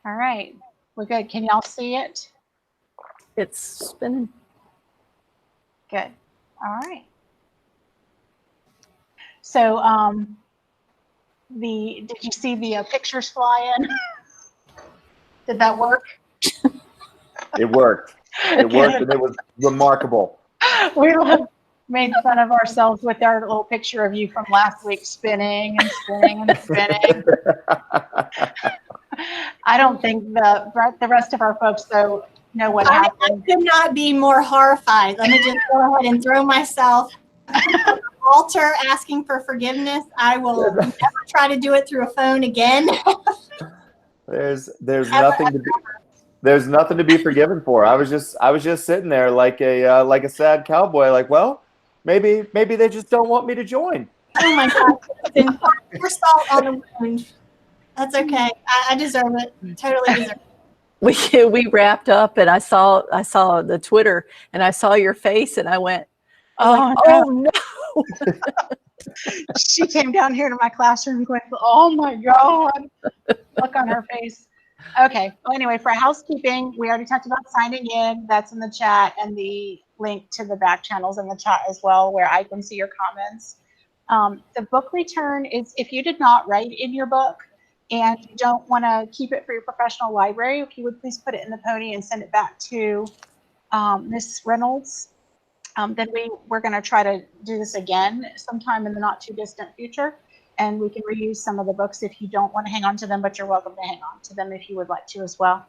All right. We're good. Can y'all see it? It's spinning. Good. All right. So, did you see the pictures fly in? Did that work? It worked. It worked, and it was remarkable. We made fun of ourselves with our little picture of you from last week, spinning and spinning and spinning. I don't think the rest of our folks, though, know what happened. I could not be more horrified. Let me just go ahead and throw myself on the altar asking for forgiveness. I will never try to do it through a phone again. There's nothing to be forgiven for. I was just sitting there like a sad cowboy, like, well, maybe they just don't want me to join. Oh my God. Pour salt on the wound. That's okay. I deserve it. Totally deserve it. We wrapped up, and I saw the Twitter, and I saw your face, and I went, oh no. She came down here to my classroom going, oh my God. Look on her face. Okay. Well, anyway, for housekeeping, we already talked about signing in. That's in the chat, and the link to the back channels in the chat as well, where I can see your comments. The book return is if you did not write in your book and you don't want to keep it for your professional library, if you would please put it in the pony and send it back to Miss Reynolds. Then we're going to try to do this again sometime in the not too distant future, and we can reuse some of the books if you don't want to hang on to them, but you're welcome to hang on to them if you would like to as well.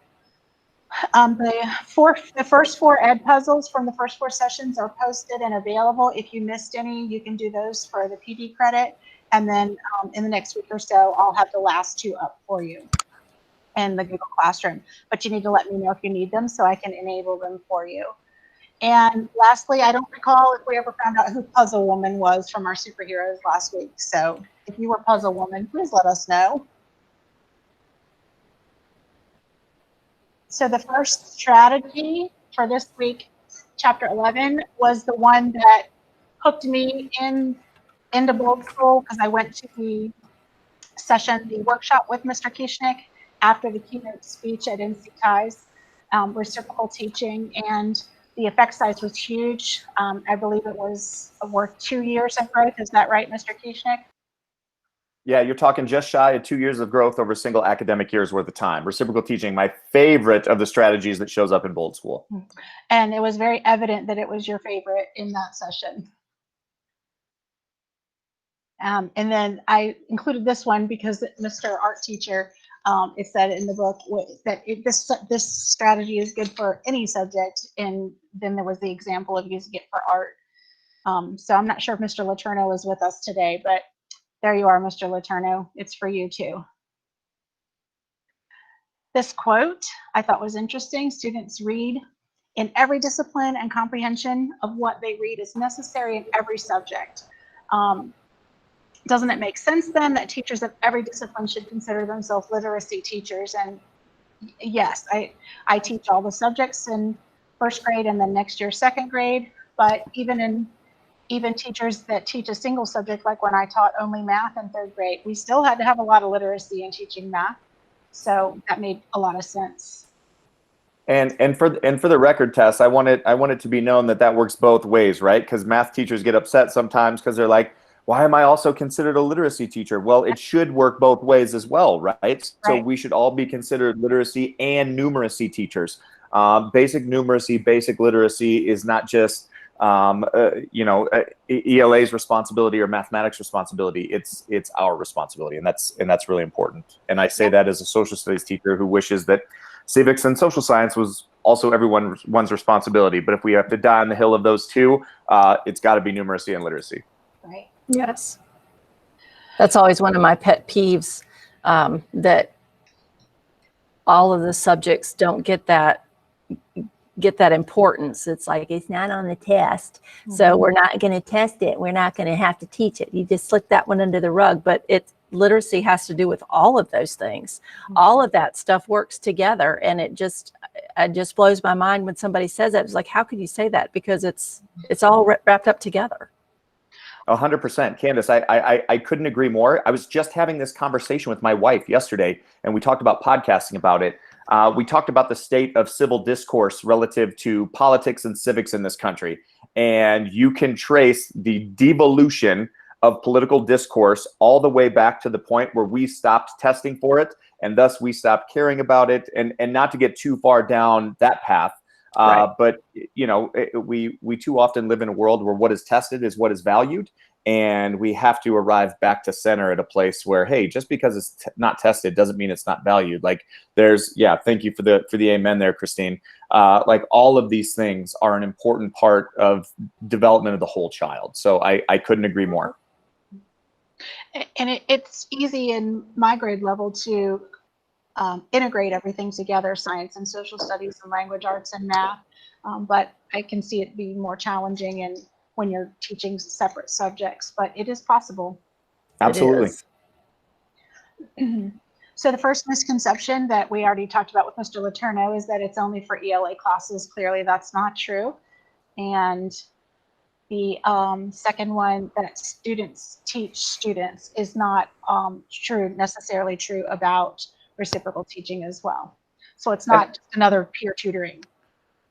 The first 4 ed puzzles from the first 4 sessions are posted and available. If you missed any, you can do those for the PD credit, and then in the next week or so, I'll have the last 2 up for you in the Google Classroom. But you need to let me know if you need them so I can enable them for you. And lastly, I don't recall if we ever found out who Puzzle Woman was from our superheroes last week. So if you were Puzzle Woman, please let us know. So the first strategy for this week, chapter 11, was the one that hooked me into Bold School, because I went to the session, the workshop with Mr. Kieschnick after the keynote speech at NC Ties, reciprocal teaching, and the effect size was huge. I believe it was worth 2 years of growth. Is that right, Mr. Kieschnick? Yeah, you're talking just shy of 2 years of growth over a single academic year's worth of time. Reciprocal teaching, my favorite of the strategies that shows up in Bold School. And it was very evident that it was your favorite in that session. And then I included this one because Mr. Art Teacher, it said in the book that this strategy is good for any subject, and then there was the example of using it for art. So I'm not sure if Mr. Letourneau is with us today, but there you are, Mr. Letourneau. It's for you too. This quote I thought was interesting. Students read in every discipline, and comprehension of what they read is necessary in every subject. Doesn't it make sense then that teachers of every discipline should consider themselves literacy teachers? And yes, I teach all the subjects in first grade and then next year second grade, but even teachers that teach a single subject, like when I taught only math in third grade, we still had to have a lot of literacy in teaching math. So that made a lot of sense. And for the record, Tess, I want it to be known that works both ways, right? Because math teachers get upset sometimes because they're like, why am I also considered a literacy teacher? Well, it should work both ways as well, right? So we should all be considered literacy and numeracy teachers. Basic numeracy, basic literacy is not just ELA's responsibility or mathematics responsibility. It's our responsibility, and that's really important. And I say that as a social studies teacher who wishes that civics and social science was also everyone's responsibility. But if we have to die on the hill of those two, it's got to be numeracy and literacy. Right. Yes. That's always one of my pet peeves, that all of the subjects don't get that importance. It's like, it's not on the test, so we're not going to test it. We're not going to have to teach it. You just slick that one under the rug. But literacy has to do with all of those things. All of that stuff works together, and it just blows my mind when somebody says that. It's like, how could you say that? Because it's all wrapped up together. 100%. Candace, I couldn't agree more. I was just having this conversation with my wife yesterday, and we talked about podcasting about it. we talked about the state of civil discourse relative to politics and civics in this country. And you can trace the devolution of political discourse all the way back to the point where we stopped testing for it, and thus we stopped caring about it, and not to get too far down that path. Right. But you know, we too often live in a world where what is tested is what is valued, and we have to arrive back to center at a place where, hey, just because it's not tested doesn't mean it's not valued. Like there's, yeah, thank you for the amen there, Christine. Like all of these things are an important part of development of the whole child. So I couldn't agree more. And it's easy in my grade level to integrate everything together, science and social studies and language arts and math. But I can see it being more challenging and when you're teaching separate subjects, but it is possible. Absolutely. So the first misconception that we already talked about with Mr. Letourneau is that it's only for ELA classes. Clearly that's not true. And the second one, that students teach students, is not necessarily true about reciprocal teaching as well. So it's not just another peer tutoring.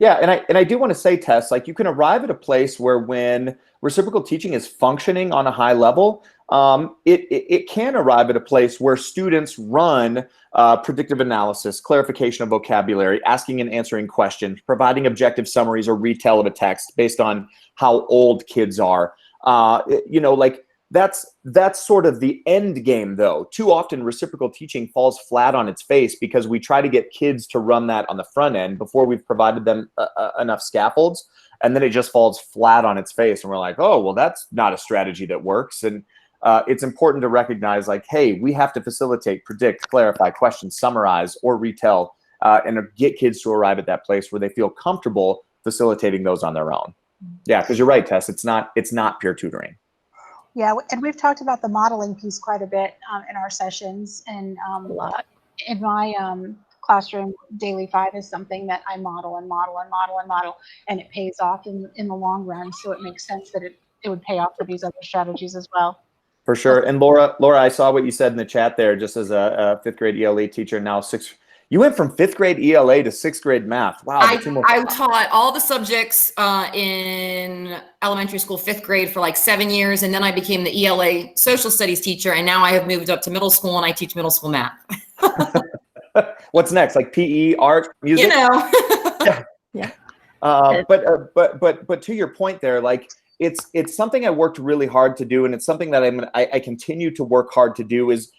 Yeah, and I do want to say, Tess, like you can arrive at a place where when reciprocal teaching is functioning on a high level, it can arrive at a place where students run predictive analysis, clarification of vocabulary, asking and answering questions, providing objective summaries or retell of a text based on how old kids are. You know, like that's sort of the end game, though. Too often reciprocal teaching falls flat on its face because we try to get kids to run that on the front end before we've provided them enough scaffolds, and then it just falls flat on its face, and we're like, oh, well, that's not a strategy that works. And it's important to recognize, like, hey, we have to facilitate, predict, clarify, question, summarize, or retell, and get kids to arrive at that place where they feel comfortable facilitating those on their own. Yeah, because you're right, Tess. It's not peer tutoring. Yeah, and we've talked about the modeling piece quite a bit in our sessions, and A lot. in my classroom, Daily 5 is something that I model and model and model and model, and it pays off in the long run. So it makes sense that it would pay off for these other strategies as well. For sure. And Laura, I saw what you said in the chat there, just as a fifth grade ELA teacher, now you went from fifth grade ELA to sixth grade math. Wow. I taught all the subjects in elementary school, fifth grade, for like 7 years. And then I became the ELA social studies teacher. And now I have moved up to middle school and I teach middle school math. What's next? Like PE, art, music? You know. Yeah. Yeah. But to your point there, like it's something I worked really hard to do. And it's something that I continue to work hard to do is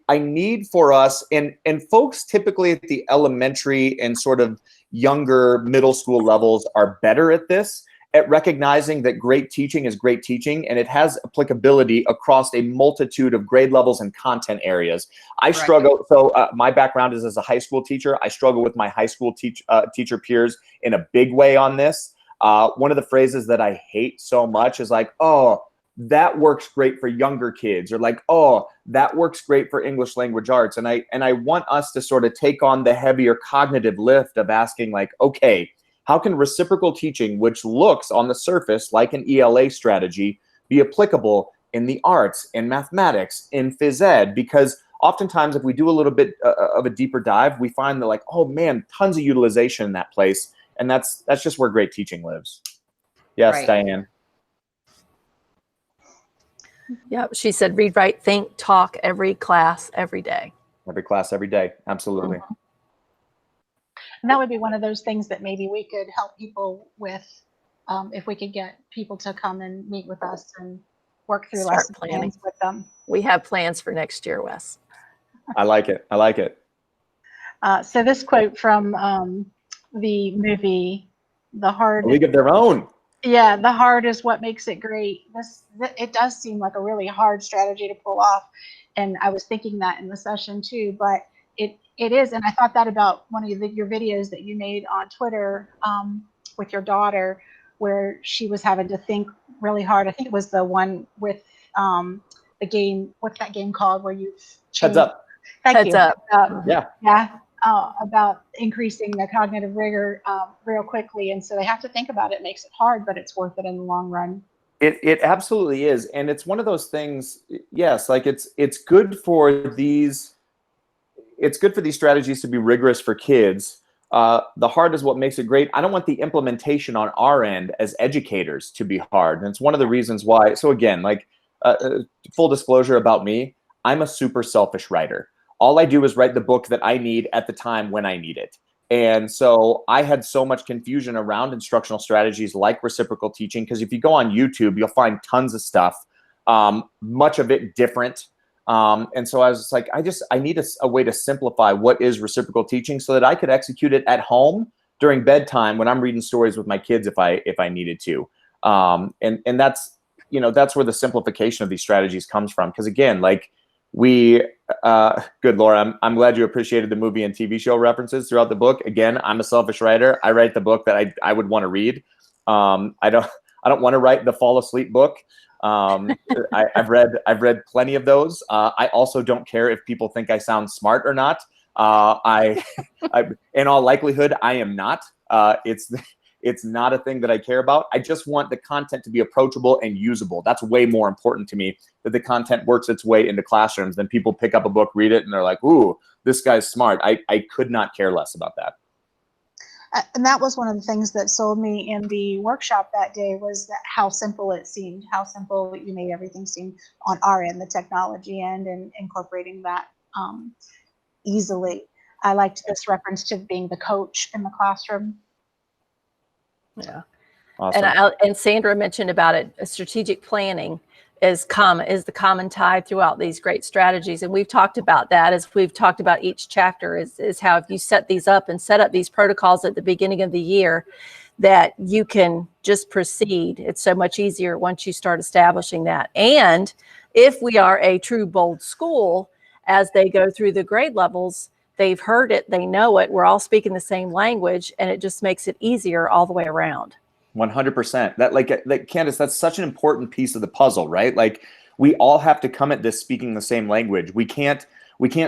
I need for us, and folks typically at the elementary and sort of younger middle school levels are better at this, at recognizing that great teaching is great teaching, and it has applicability across a multitude of grade levels and content areas. I struggle, so my background is as a high school teacher. I struggle with my high school teacher peers in a big way on this. One of the phrases that I hate so much is like, oh, that works great for younger kids, or like, oh, that works great for English language arts. And I want us to sort of take on the heavier cognitive lift of asking, like, okay, how can reciprocal teaching, which looks on the surface like an ELA strategy, be applicable in the arts, in mathematics, in phys ed? Because oftentimes if we do a little bit of a deeper dive, we find that, like, oh man, tons of utilization in that place. And that's just where great teaching lives. Yes, Right. Diane. Yeah, she said read, write, think, talk every class, every day. Every class, every day. Absolutely. And that would be one of those things that maybe we could help people with, if we could get people to come and meet with us and work through Start lesson planning. plans with them. We have plans for next year, Wes. I like it. I like it. So this quote from the movie, The Hard. A League of Their Own. Yeah, the hard is what makes it great. It does seem like a really hard strategy to pull off, and I was thinking that in the session too. But it is, and I thought that about one of your videos that you made on Twitter with your daughter, where she was having to think really hard. I think it was the one with the game. What's that game called? Where you Heads Up. Thank you. Heads Up. Yeah. About increasing the cognitive rigor real quickly. And so they have to think about it. It makes it hard, but it's worth it in the long run. It absolutely is. And it's one of those things, yes, like it's good for these, it's good for these strategies to be rigorous for kids. The hard is what makes it great. I don't want the implementation on our end as educators to be hard. And it's one of the reasons why. So again, like full disclosure about me, I'm a super selfish writer. All I do is write the book that I need at the time when I need it. And so I had so much confusion around instructional strategies like reciprocal teaching, because if you go on YouTube, you'll find tons of stuff, much of it different. And so I was like, I need a way to simplify what is reciprocal teaching so that I could execute it at home during bedtime when I'm reading stories with my kids if I needed to. And that's, that's where the simplification of these strategies comes from. Because again, like good Laura, I'm glad you appreciated the movie and TV show references throughout the book. Again, I'm a selfish writer. I write the book that I would want to read. I don't want to write the fall asleep book. I've read plenty of those. I also don't care if people think I sound smart or not. In all likelihood, I am not. It's not a thing that I care about. I just want the content to be approachable and usable. That's way more important to me, that the content works its way into classrooms than people pick up a book, read it, and they're like, ooh, this guy's smart. I could not care less about that. And that was one of the things that sold me in the workshop that day, was that how simple it seemed, how simple you made everything seem on our end, the technology end, and incorporating that easily. I liked this reference to being the coach in the classroom. Yeah. Awesome. And Sandra mentioned about it, strategic planning is the common tide throughout these great strategies. And we've talked about that as we've talked about each chapter is how if you set these up and set up these protocols at the beginning of the year, that you can just proceed. It's so much easier once you start establishing that. And if we are a true bold school, as they go through the grade levels, they've heard it, they know it, we're all speaking the same language, and it just makes it easier all the way around. 100%. That like Candace, that's such an important piece of the puzzle, right? Like we all have to come at this speaking the same language. We can't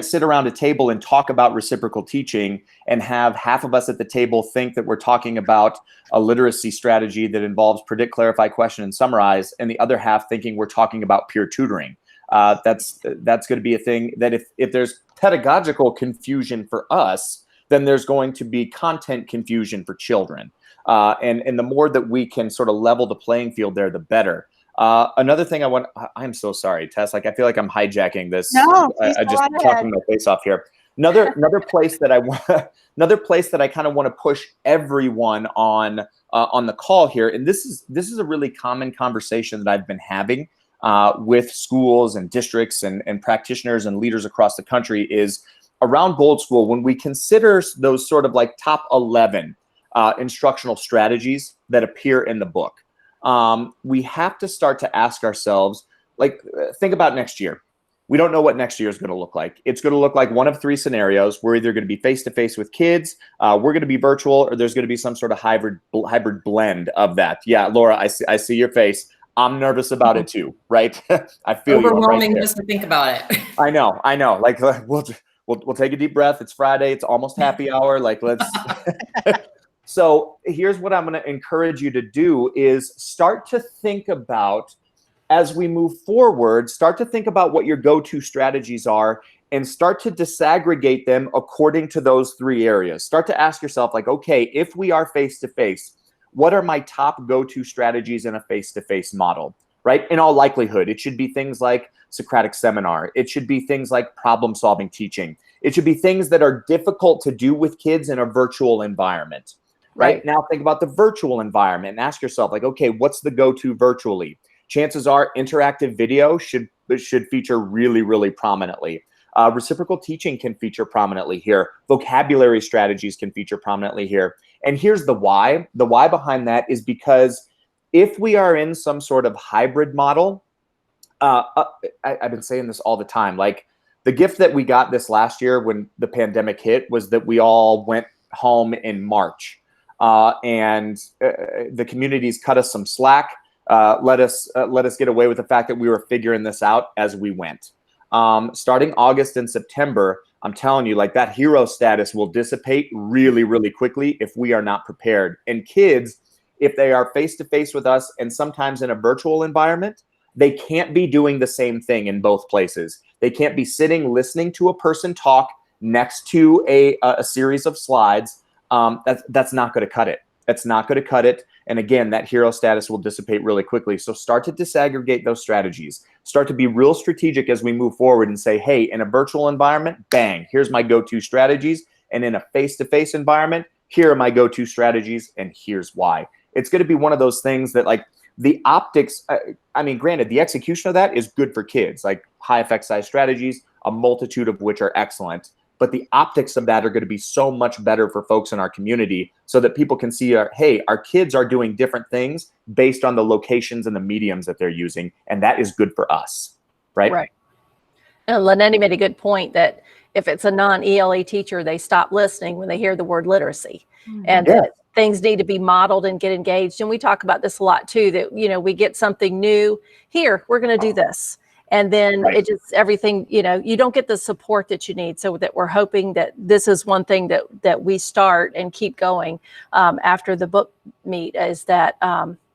sit around a table and talk about reciprocal teaching and have half of us at the table think that we're talking about a literacy strategy that involves predict, clarify, question, and summarize, and the other half thinking we're talking about peer tutoring. That's going to be a thing that if there's pedagogical confusion for us, then there's going to be content confusion for children. And the more that we can sort of level the playing field there, the better. Another thing I'm so sorry, Tess, like I feel like I'm hijacking this. No, I just talking my face off here. Another place that I kind of want to push everyone on the call here, and this is a really common conversation that I've been having with schools and districts and practitioners and leaders across the country, is around Bold School. When we consider those sort of like top 11 instructional strategies that appear in the book, we have to start to ask ourselves, like, think about next year. We don't know what next year is going to look like. It's going to look like one of three scenarios. We're either going to be face-to-face with kids, we're going to be virtual, or there's going to be some sort of hybrid blend of that. Yeah, Laura, I see your face. I'm nervous about it too, right? I feel overwhelming you right just to think about it. I know. Like we'll take a deep breath. It's Friday. It's almost happy hour. Like let's. So here's what I'm going to encourage you to do is start to think about, as we move forward, start to think about what your go-to strategies are and start to disaggregate them according to those three areas. Start to ask yourself, like, okay, if we are face-to-face, what are my top go-to strategies in a face-to-face model, right? In all likelihood, it should be things like Socratic seminar. It should be things like problem-solving teaching. It should be things that are difficult to do with kids in a virtual environment, right? Now think about the virtual environment and ask yourself, like, okay, what's the go-to virtually? Chances are interactive video should feature really, really prominently. Reciprocal teaching can feature prominently here. Vocabulary strategies can feature prominently here. And here's the why. The why behind that is because if we are in some sort of hybrid model, I've been saying this all the time, like the gift that we got this last year when the pandemic hit was that we all went home in March. And the communities cut us some slack, let us get away with the fact that we were figuring this out as we went. Starting August and September, I'm telling you, like that hero status will dissipate really, really quickly if we are not prepared. And kids, if they are face-to-face with us and sometimes in a virtual environment, they can't be doing the same thing in both places. They can't be sitting, listening to a person talk next to a series of slides, that's not going to cut it. That's not going to cut it. And again, that hero status will dissipate really quickly. So start to disaggregate those strategies. Start to be real strategic as we move forward and say, hey, in a virtual environment, bang, here's my go-to strategies. And in a face-to-face environment, here are my go-to strategies, and here's why. It's going to be one of those things that, like, the optics, I mean, granted, the execution of that is good for kids, like high effect size strategies, a multitude of which are excellent. But the optics of that are going to be so much better for folks in our community so that people can see, hey, our kids are doing different things based on the locations and the mediums that they're using. And that is good for us, right? Right. And Lenetti made a good point that if it's a non-ELA teacher, they stop listening when they hear the word literacy. And that things need to be modeled and get engaged. And we talk about this a lot too, that, you know, we get something new here, we're going to do this. And then it just, everything, you know, you don't get the support that you need. So that we're hoping that this is one thing that we start and keep going after the book meet, is that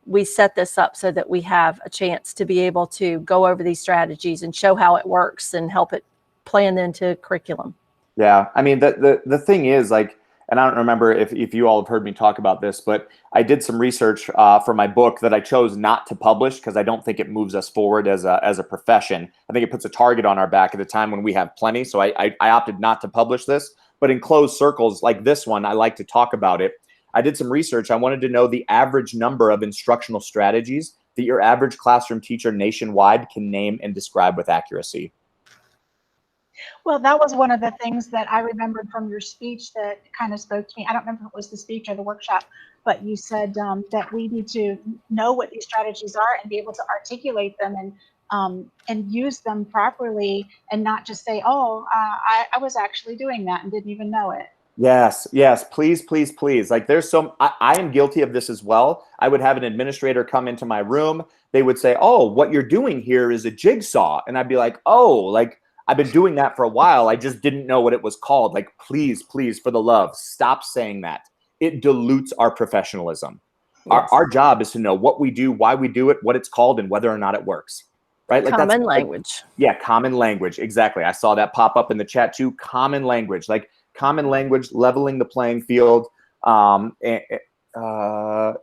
we set this up so that we have a chance to be able to go over these strategies and show how it works and help it plan into curriculum. Yeah. I mean, the thing is, like, and I don't remember if you all have heard me talk about this, but I did some research for my book that I chose not to publish because I don't think it moves us forward as a profession. I think it puts a target on our back at a time when we have plenty. So I opted not to publish this. But in closed circles like this one, I like to talk about it. I did some research. I wanted to know the average number of instructional strategies that your average classroom teacher nationwide can name and describe with accuracy. Well, that was one of the things that I remembered from your speech that kind of spoke to me. I don't remember if it was the speech or the workshop, but you said that we need to know what these strategies are and be able to articulate them and use them properly, and not just say, oh, I was actually doing that and didn't even know it. Yes, please, please, please. Like, there's some, I am guilty of this as well. I would have an administrator come into my room. They would say, oh, what you're doing here is a jigsaw. And I'd be like, oh, like, I've been doing that for a while. I just didn't know what it was called. Like, please, please, for the love, stop saying that. It dilutes our professionalism. Yes. Our job is to know what we do, why we do it, what it's called, and whether or not it works. Right? Like, common language. Yeah, common language. Exactly. I saw that pop up in the chat too. Common language. Like, common language, leveling the playing field. I saw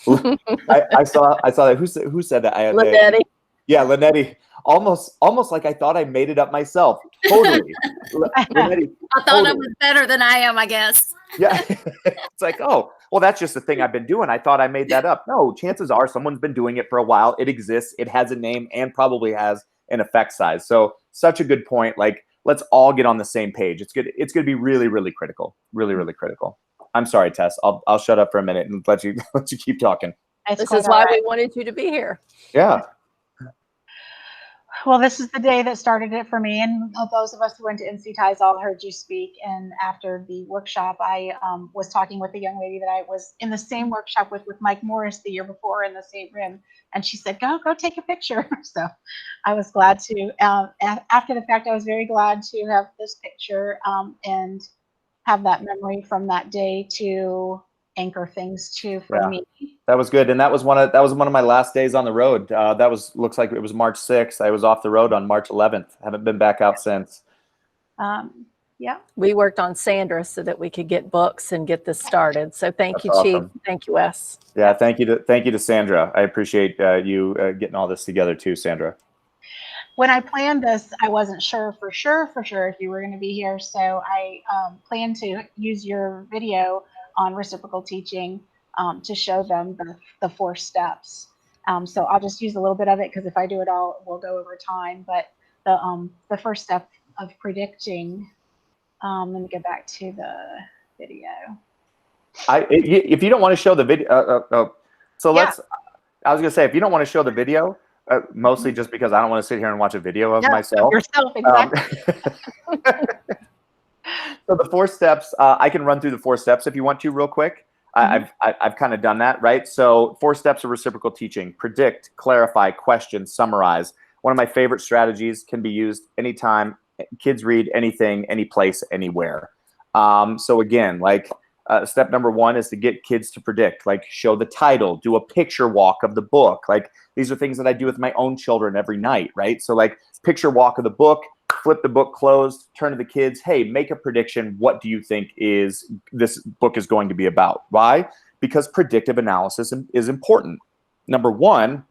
that. Who said that? Lenetti. Yeah, Lenetti. Almost like I thought I made it up myself. Totally. Lenetti, I thought I was better than I am, I guess. Yeah. It's like, oh, well, that's just the thing I've been doing. I thought I made that up. No, chances are someone's been doing it for a while. It exists. It has a name and probably has an effect size. So such a good point. Like, let's all get on the same page. It's good. It's going to be really, really critical. Really, really critical. I'm sorry, Tess. I'll shut up for a minute and let you keep talking. This is why we wanted you to be here. Yeah. Well, this is the day that started it for me, and those of us who went to NC Ties all heard you speak. And after the workshop, I was talking with a young lady that I was in the same workshop with Mike Morris the year before in the same room, and she said, "Go take a picture." So I was glad to. After the fact, I was very glad to have this picture and have that memory from that day to anchor things to for me. That was good, and that was one of my last days on the road. Looks like it was March 6th. I was off the road on March 11th. Haven't been back out since. Yeah. We worked on Sandra so that we could get books and get this started. So thank you, awesome. Chief. Thank you, Wes. Yeah, thank you to Sandra. I appreciate you getting all this together too, Sandra. When I planned this, I wasn't sure for sure if you were going to be here. So I planned to use your video on reciprocal teaching to show them the 4 steps. So I'll just use a little bit of it because if I do it all, we'll go over time. But the first step of predicting. Let me go back to the video. If you don't want to show the video, let's. I was gonna say, if you don't want to show the video, mostly just because I don't want to sit here and watch a video of myself. Yourself, exactly. So the 4 steps, I can run through the 4 steps if you want to real quick. I've kind of done that, right? So 4 steps of reciprocal teaching: predict, clarify, question, summarize. One of my favorite strategies, can be used anytime. Kids read anything, any place, anywhere. So again, like step number 1 is to get kids to predict, like show the title, do a picture walk of the book. Like, these are things that I do with my own children every night, right? So like, picture walk of the book, flip the book closed, turn to the kids, hey, make a prediction. What do you think this book is going to be about? Why? Because predictive analysis is important. Number one,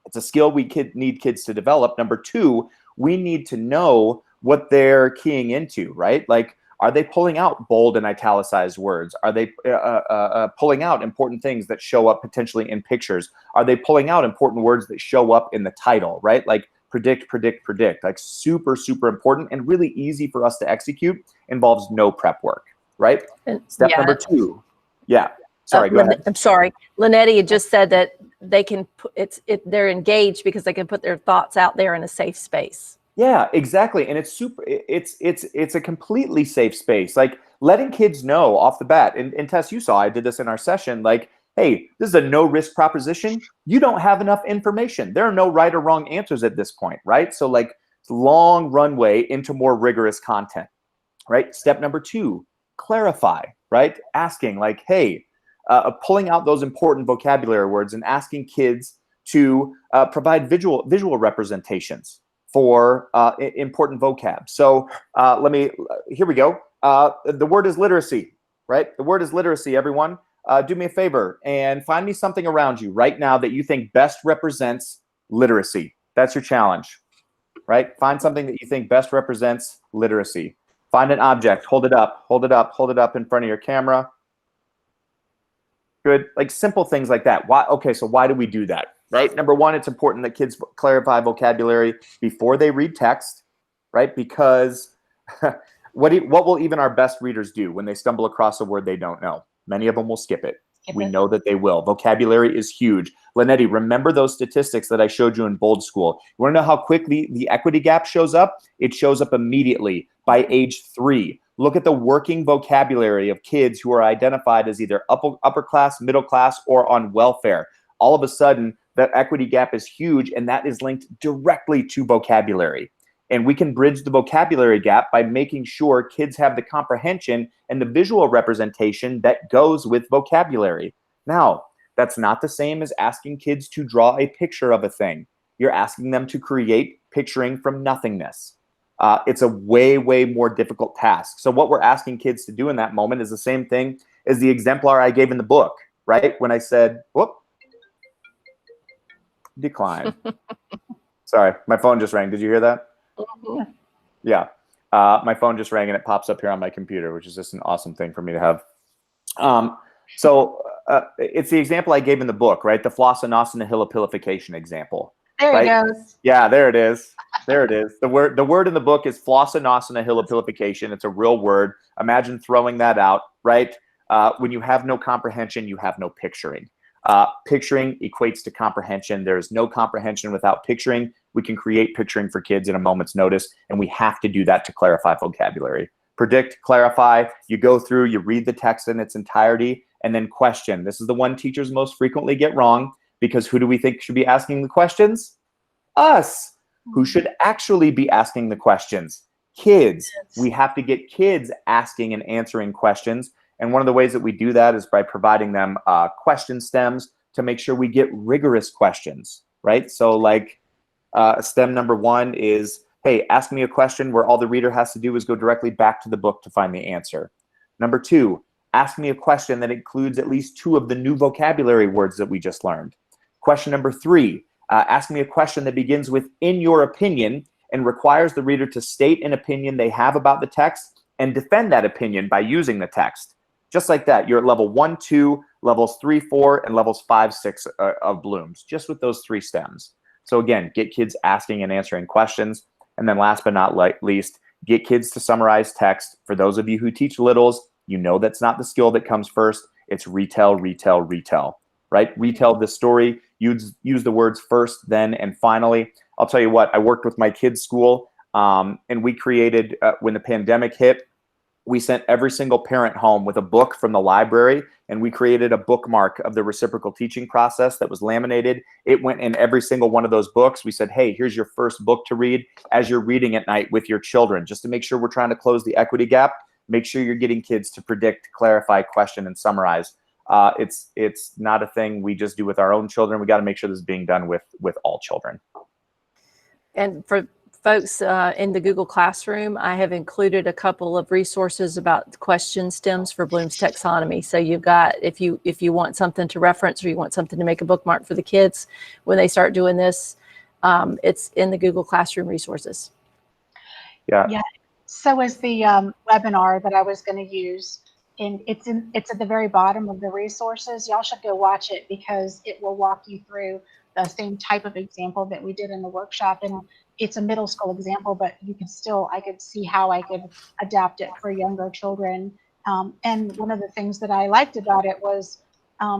it's a skill we need kids to develop. Number two, we need to know what they're keying into, right? Like, are they pulling out bold and italicized words? Are they pulling out important things that show up potentially in pictures? Are they pulling out important words that show up in the title, right? Like predict, predict, predict, like super, super important and really easy for us to execute, involves no prep work, right? Step number two. Yeah. Sorry, go ahead. I'm sorry. Linetti had just said that they can they're engaged because they can put their thoughts out there in a safe space. Yeah, exactly. And it's a completely safe space. Like letting kids know off the bat, and Tess, you saw I did this in our session, like, hey, this is a no risk proposition. You don't have enough information. There are no right or wrong answers at this point, right? So like long runway into more rigorous content, right? Step number two, clarify, right? Asking like, hey, pulling out those important vocabulary words and asking kids to provide visual representations for important vocab. So here we go. The word is literacy, right? The word is literacy, everyone. Do me a favor and find me something around you right now that you think best represents literacy. That's your challenge, right? Find something that you think best represents literacy. Find an object, hold it up, hold it up, hold it up in front of your camera. Good, like simple things like that. Why? Okay, so why do we do that? Right? Number one, it's important that kids clarify vocabulary before they read text, right? Because what will even our best readers do when they stumble across a word they don't know? Many of them will skip it. We know that they will. Vocabulary is huge. Linetti, remember those statistics that I showed you in Bold School. You want to know how quickly the equity gap shows up? It shows up immediately by age 3. Look at the working vocabulary of kids who are identified as either upper class, middle class, or on welfare. All of a sudden, the equity gap is huge, and that is linked directly to vocabulary. And we can bridge the vocabulary gap by making sure kids have the comprehension and the visual representation that goes with vocabulary. Now, that's not the same as asking kids to draw a picture of a thing. You're asking them to create picturing from nothingness. It's a way, way more difficult task. So what we're asking kids to do in that moment is the same thing as the exemplar I gave in the book, right? When I said, whoop, decline. Sorry, my phone just rang. Did you hear that? Mm-hmm. Yeah. My phone just rang and it pops up here on my computer, which is just an awesome thing for me to have. So it's the example I gave in the book, right? The flossinosinahilipilification hilopilification example. There right? it goes. Yeah, there it is. There it is. The word in the book is flossinosinahilipilification hilopilification. It's a real word. Imagine throwing that out, right? When you have no comprehension, you have no picturing. Picturing equates to comprehension. There's no comprehension without picturing. We can create picturing for kids at a moment's notice, and we have to do that to clarify vocabulary. Predict, clarify, you go through, you read the text in its entirety, and then question. This is the one teachers most frequently get wrong, because who do we think should be asking the questions? Us. Who should actually be asking the questions? Kids. We have to get kids asking and answering questions. And one of the ways that we do that is by providing them question stems to make sure we get rigorous questions, right? So like stem number 1 is, hey, ask me a question where all the reader has to do is go directly back to the book to find the answer. Number 2, ask me a question that includes at least 2 of the new vocabulary words that we just learned. Question number 3, ask me a question that begins with "in your opinion" and requires the reader to state an opinion they have about the text and defend that opinion by using the text. Just like that, you're at level 1, 2, levels 3, 4, and levels 5, 6 of Bloom's, just with those 3 stems. So again, get kids asking and answering questions. And then last but not least, get kids to summarize text. For those of you who teach littles, you know that's not the skill that comes first. It's retell, retell, retell, right? Retell the story. Use the words first, then, and finally. I'll tell you what, I worked with my kids' school, and we created, when the pandemic hit, we sent every single parent home with a book from the library, and we created a bookmark of the reciprocal teaching process that was laminated. It went in every single one of those books. We said, hey, here's your first book to read as you're reading at night with your children, just to make sure we're trying to close the equity gap. Make sure you're getting kids to predict, clarify, question, and summarize. It's not a thing we just do with our own children. We got to make sure this is being done with all children. And for folks in the Google Classroom, I have included a couple of resources about question stems for Bloom's taxonomy. So you've got, if you want something to reference or you want something to make a bookmark for the kids when they start doing this, it's in the Google Classroom resources. Yeah. Yeah. So is the webinar that I was going to use, and it's at the very bottom of the resources. Y'all should go watch it because it will walk you through the same type of example that we did in the workshop. And it's a middle school example, but you can still, I could see how I could adapt it for younger children. And one of the things that I liked about it was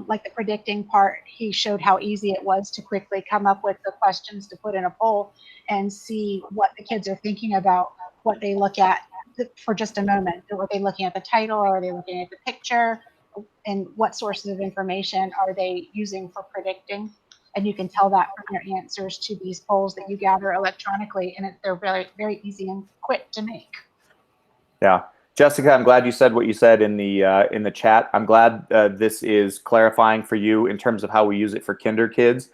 like the predicting part. He showed how easy it was to quickly come up with the questions to put in a poll and see what the kids are thinking about what they look at for just a moment. Are they looking at the title? Or are they looking at the picture? And what sources of information are they using for predicting? And you can tell that from your answers to these polls that you gather electronically, and they're very, very easy and quick to make. Yeah. Jessica, I'm glad you said what you said in the chat. I'm glad this is clarifying for you in terms of how we use it for kinder kids.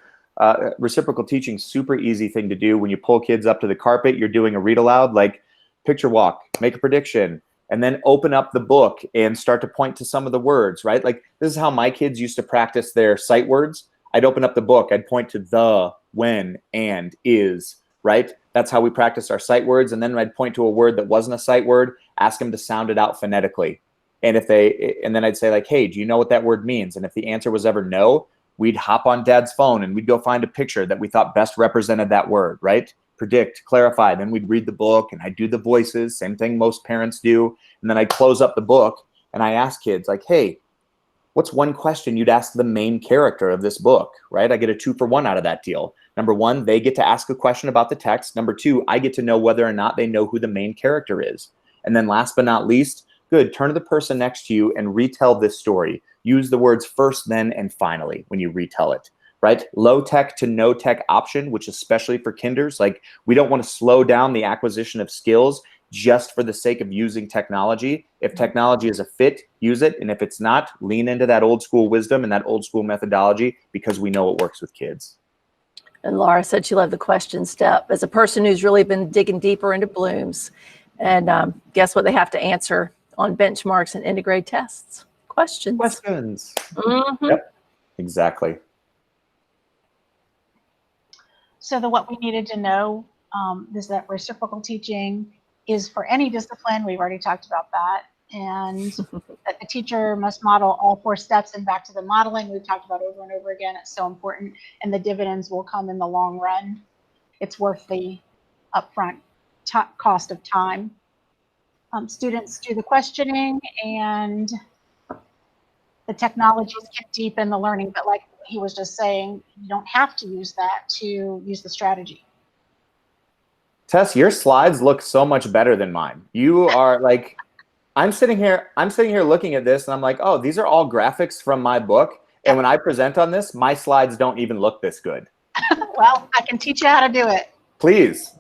Reciprocal teaching, super easy thing to do. When you pull kids up to the carpet, you're doing a read aloud, like picture walk, make a prediction, and then open up the book and start to point to some of the words, right? Like this is how my kids used to practice their sight words. I'd open up the book, I'd point to the, when, and, is, right? That's how we practice our sight words. And then I'd point to a word that wasn't a sight word, ask them to sound it out phonetically. And then I'd say like, hey, do you know what that word means? And if the answer was ever no, we'd hop on Dad's phone and we'd go find a picture that we thought best represented that word, right? Predict, clarify. Then we'd read the book and I'd do the voices, same thing most parents do. And then I'd close up the book and I ask kids like, hey, what's one question you'd ask the main character of this book, right? I get a 2-for-1 out of that deal. Number one, they get to ask a question about the text. Number two, I get to know whether or not they know who the main character is. And then last but not least, good, turn to the person next to you and retell this story. Use the words first, then, and finally when you retell it, right? Low tech to no tech option, which especially for kinders, like we don't want to slow down the acquisition of skills just for the sake of using technology. If technology is a fit, use it. And if it's not, lean into that old school wisdom and that old school methodology because we know it works with kids. And Laura said she loved the question step. As a person who's really been digging deeper into Bloom's, and guess what they have to answer on benchmarks and integrate tests? Questions. Questions. Mm-hmm. Yep, exactly. So what we needed to know is that reciprocal teaching is for any discipline. We've already talked about that. And that the teacher must model all 4 steps, and back to the modeling we've talked about over and over again. It's so important, and the dividends will come in the long run. It's worth the upfront cost of time. Students do the questioning, and the technologies can deepen the learning, but like he was just saying, you don't have to use that to use the strategy. Tess, your slides look so much better than mine. You are like, I'm sitting here looking at this and I'm like, oh, these are all graphics from my book. And when I present on this, my slides don't even look this good. Well, I can teach you how to do it. Please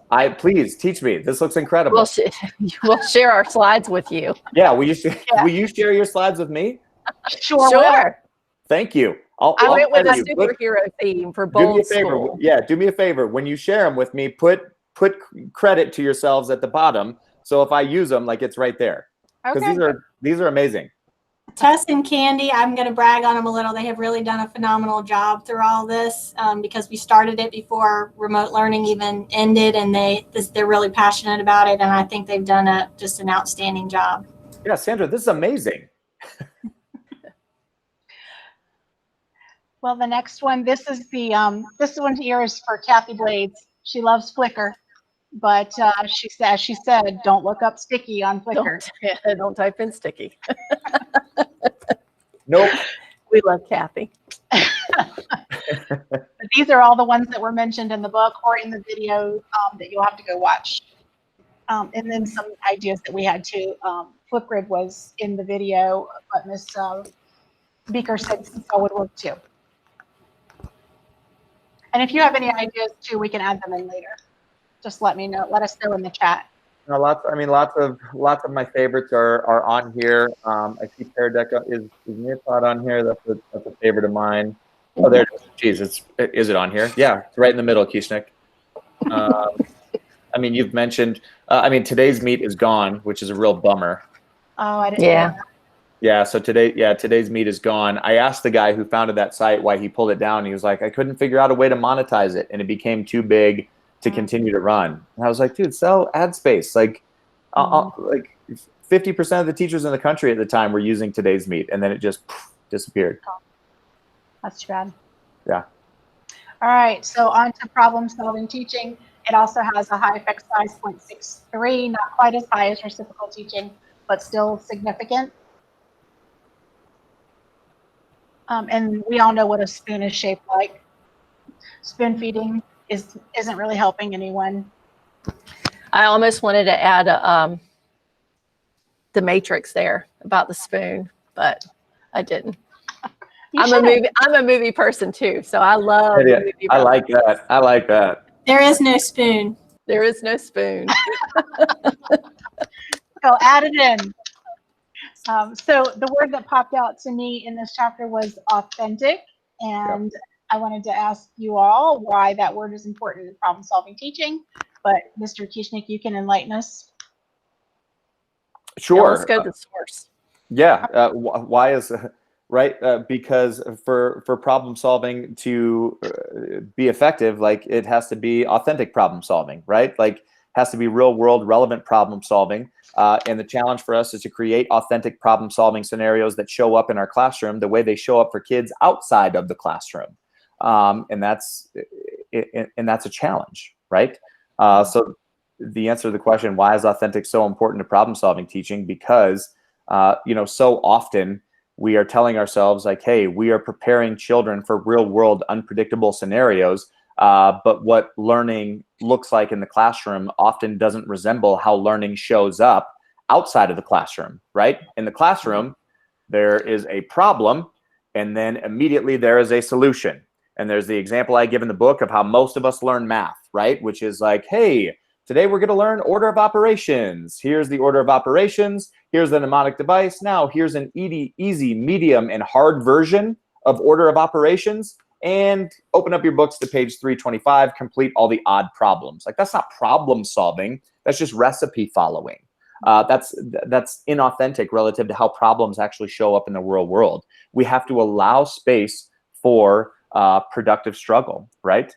teach me. This looks incredible. We'll share our slides with you. Yeah, will you share your slides with me? Sure. Thank you. I went with a superhero theme for bold Do me a favor. school. Yeah, do me a favor. When you share them with me, put credit to yourselves at the bottom. So if I use them, like it's right there. Because these are amazing. Tess and Candy, I'm going to brag on them a little. They have really done a phenomenal job through all this because we started it before remote learning even ended, and they're really passionate about it, and I think they've done just an outstanding job. Yeah, Sandra, this is amazing. Well, the next one, this one here is for Kathy Blades. She loves Flickr, but she said, don't look up sticky on Flickr. Don't type in sticky. Nope. We love Kathy. But these are all the ones that were mentioned in the book or in the video that you'll have to go watch. And then some ideas that we had too. Flipgrid was in the video, but Miss Beaker said so would work too. And if you have any ideas too, we can add them in later. Just let me know. Let us know in the chat. Lots of my favorites are on here. I see Paradeca is Nearthought on here. That's a favorite of mine. Oh, there it is. Geez, is it on here? Yeah, it's right in the middle, Kishnik. I mean, you've mentioned, today's meet is gone, which is a real bummer. Oh, I didn't. Yeah. Yeah, so today's meet is gone. I asked the guy who founded that site why he pulled it down. He was like, I couldn't figure out a way to monetize it, and it became too big to continue to run. And I was like, dude, sell ad space. Like 50% of the teachers in the country at the time were using today's meet, and then it just disappeared. That's too bad. Yeah. All right, so on to problem-solving teaching. It also has a high effect size 0.63, not quite as high as reciprocal teaching, but still significant. And we all know what a spoon is shaped like. Spoon feeding isn't really helping anyone. I almost wanted to add the matrix there about the spoon, but I didn't. I'm a movie person too, so I love the movie. I like that. I like that. There is no spoon. There is no spoon. So add it in. So the word that popped out to me in this chapter was authentic, and I wanted to ask you all why that word is important in problem-solving teaching. But Mr. Kieschnick, you can enlighten us. Sure. Yeah, let's go to the source. Why is right? Because for problem solving to be effective, like it has to be authentic problem solving, right? Like has to be real world relevant problem solving. And the challenge for us is to create authentic problem solving scenarios that show up in our classroom the way they show up for kids outside of the classroom. And that's a challenge, right? So the answer to the question, why is authentic so important to problem solving teaching? Because, so often we are telling ourselves like, hey, we are preparing children for real world unpredictable scenarios. But what learning looks like in the classroom often doesn't resemble how learning shows up outside of the classroom, right? In the classroom, there is a problem, and then immediately there is a solution. And there's the example I give in the book of how most of us learn math, right? Which is like, hey, today we're going to learn order of operations. Here's the order of operations. Here's the mnemonic device. Now here's an easy, medium, and hard version of order of operations. And open up your books to page 325, complete all the odd problems. Like that's not problem solving. That's just recipe following. That's inauthentic relative to how problems actually show up in the real world. We have to allow space for productive struggle, right?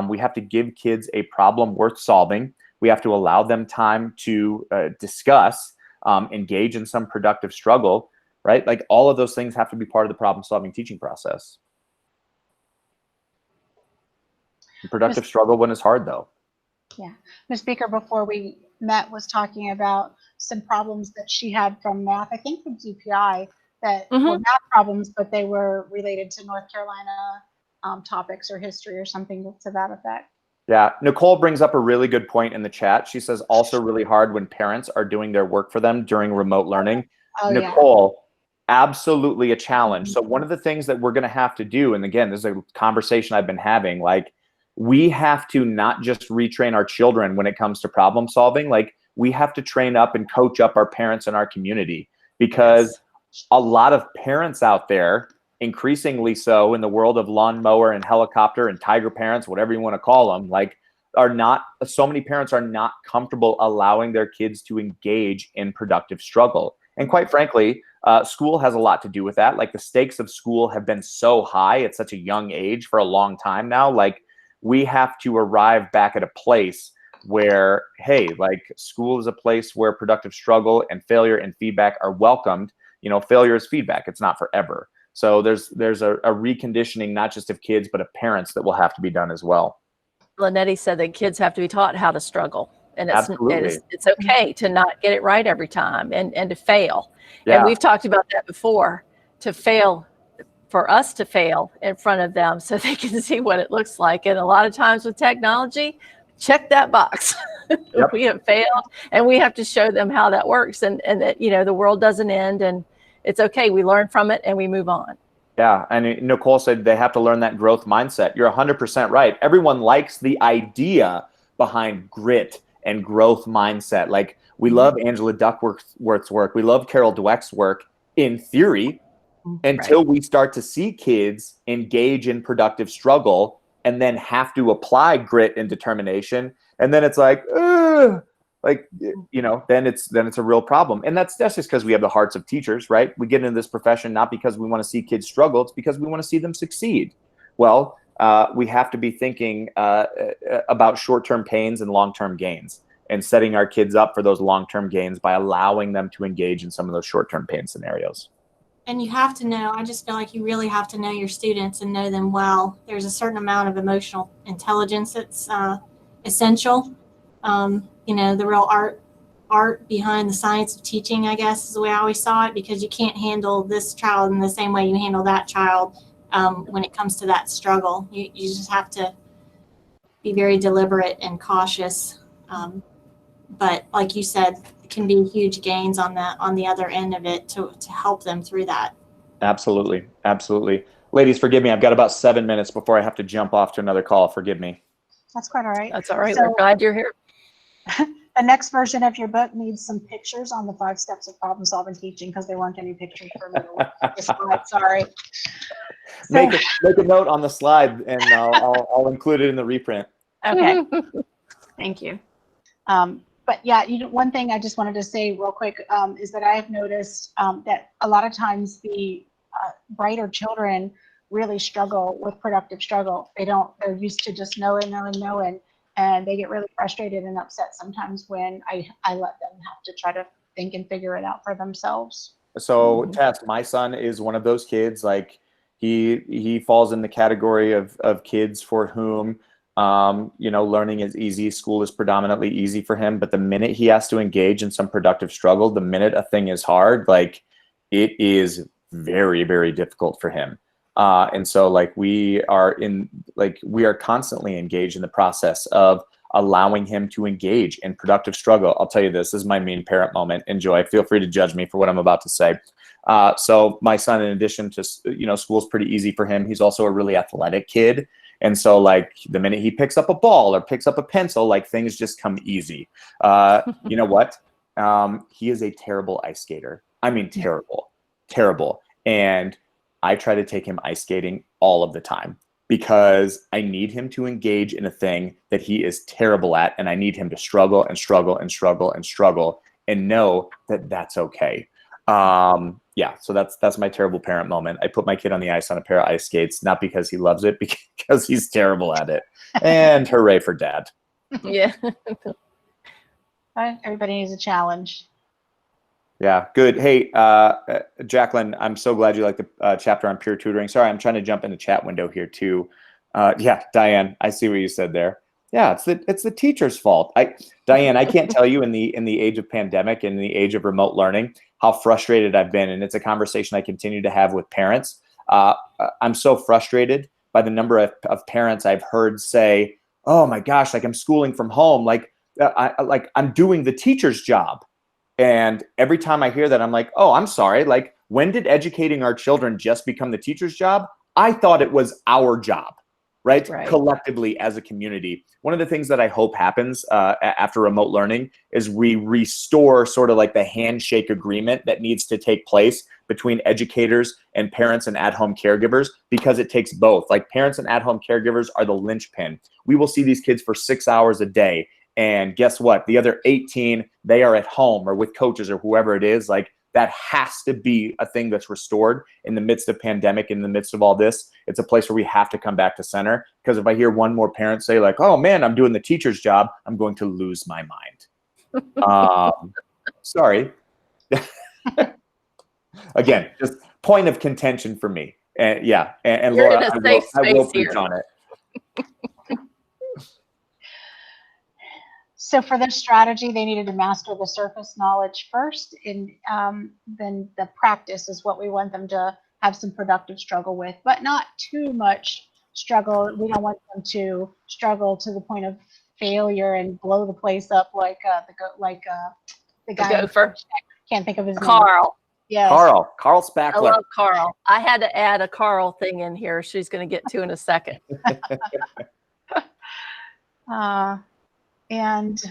We have to give kids a problem worth solving. We have to allow them time to discuss, engage in some productive struggle, right? Like all of those things have to be part of the problem solving teaching process. Productive struggle when it's hard, though. Yeah. Ms. Beaker, before we met, was talking about some problems that she had from math, I think from GPI, that were math problems, but they were related to North Carolina topics or history or something to that effect. Yeah. Nicole brings up a really good point in the chat. She says also really hard when parents are doing their work for them during remote learning. Oh, Nicole, absolutely a challenge. So one of the things that we're going to have to do, and again, this is a conversation I've been having, like, we have to not just retrain our children when it comes to problem solving. Like we have to train up and coach up our parents in our community, because a lot of parents out there, increasingly so in the world of lawnmower and helicopter and tiger parents, whatever you want to call them, like so many parents are not comfortable allowing their kids to engage in productive struggle. And quite frankly, school has a lot to do with that. Like the stakes of school have been so high at such a young age for a long time now. Like we have to arrive back at a place where, hey, like school is a place where productive struggle and failure and feedback are welcomed. Failure is feedback. It's not forever. So there's a reconditioning, not just of kids, but of parents that will have to be done as well. Linetti said that kids have to be taught how to struggle. And Absolutely. it's okay to not get it right every time and to fail. Yeah. And we've talked about that before, to fail, for us to fail in front of them so they can see what it looks like. And a lot of times with technology, check that box. Yep. We have failed, and we have to show them how that works, and that, the world doesn't end, and it's okay. We learn from it and we move on. Yeah. And Nicole said they have to learn that growth mindset. You're 100% right. Everyone likes the idea behind grit and growth mindset. Like we love Angela Duckworth's work. We love Carol Dweck's work in theory, until we start to see kids engage in productive struggle and then have to apply grit and determination. And then it's like, like, you know, then it's a real problem. And that's just because we have the hearts of teachers, right? We get into this profession not because we want to see kids struggle, it's because we want to see them succeed. Well, we have to be thinking about short-term pains and long-term gains, and setting our kids up for those long-term gains by allowing them to engage in some of those short-term pain scenarios. And you have to know, I just feel like you really have to know your students and know them well. There's a certain amount of emotional intelligence that's essential. You know, the real art behind the science of teaching, I guess, is the way I always saw it, because you can't handle this child in the same way you handle that child when it comes to that struggle. You just have to be very deliberate and cautious. But like you said, it can be huge gains on the other end of it to help them through that. Absolutely. Absolutely. Ladies, forgive me. I've got about 7 minutes before I have to jump off to another call. Forgive me. That's quite all right. That's all right. So- We're glad you're here. The next version of your book needs some pictures on the 5 steps of problem solving teaching, because there weren't any pictures for me. Sorry. So, Make a note on the slide, and I'll include it in the reprint. okay. Thank you. But yeah, one thing I just wanted to say real quick is that I have noticed that a lot of times the brighter children really struggle with productive struggle. They're used to just knowing, and they get really frustrated and upset sometimes when I let them have to try to think and figure it out for themselves. So Tess, my son is one of those kids. Like he falls in the category of kids for whom you know, learning is easy. School is predominantly easy for him. But the minute he has to engage in some productive struggle, the minute a thing is hard, like it is very, very difficult for him. And so like we are constantly engaged in the process of allowing him to engage in productive struggle. I'll tell you this is my mean parent moment. Enjoy. Feel free to judge me for what I'm about to say. So my son, in addition to, you know, school's pretty easy for him, he's also a really athletic kid. And so like the minute he picks up a ball or picks up a pencil, like things just come easy. You know what? He is a terrible ice skater. I mean, terrible. And I try to take him ice skating all of the time because I need him to engage in a thing that he is terrible at. And I need him to struggle and struggle and struggle and struggle and know that that's okay. Yeah, so that's my terrible parent moment. I put my kid on the ice on a pair of ice skates, not because he loves it, because he's terrible at it. And hooray for dad. Yeah. Everybody needs a challenge. Yeah, good. Hey, Jacqueline, I'm so glad you like the chapter on peer tutoring. Sorry, I'm trying to jump in the chat window here too. Yeah, Diane, I see what you said there. Yeah, it's the teacher's fault. Diane, I can't tell you in the age of pandemic, in the age of remote learning, how frustrated I've been. And it's a conversation I continue to have with parents. I'm so frustrated by the number of parents I've heard say, oh my gosh, like I'm schooling from home. Like I'm doing the teacher's job. And every time I hear that, I'm like, oh, I'm sorry. Like, when did educating our children just become the teacher's job? I thought it was our job, right? Collectively as a community. One of the things that I hope happens after remote learning is we restore sort of like the handshake agreement that needs to take place between educators and parents and at-home caregivers, because it takes both. Like, parents and at-home caregivers are the linchpin. We will see these kids for 6 hours a day. And guess what? The other 18, they are at home or with coaches or whoever it is. Like, that has to be a thing that's restored in the midst of pandemic, in the midst of all this. It's a place where we have to come back to center. Because if I hear one more parent say like, oh man, I'm doing the teacher's job, I'm going to lose my mind. Sorry. Again, just point of contention for me. And yeah, and You're Laura, in a safe I will space preach here. on it. So for this strategy, they needed to master the surface knowledge first, and then the practice is what we want them to have some productive struggle with, but not too much struggle. We don't want them to struggle to the point of failure and blow the place up like the guy. Gopher. Can't think of his name. Carl. Yes. Carl I Spackler. love Carl. I had to add a Carl thing in here. She's going to get to in a second. And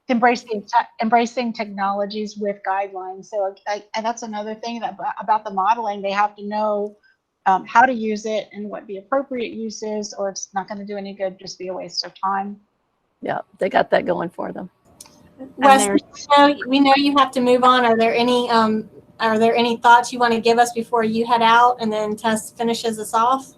embracing technologies with guidelines. So and that's another thing about the modeling. They have to know how to use it and what the appropriate use is, or it's not going to do any good, just be a waste of time. Yeah, they got that going for them. Wes, there's- we know you have to move on. Are there any thoughts you want to give us before you head out, and then Tess finishes us off?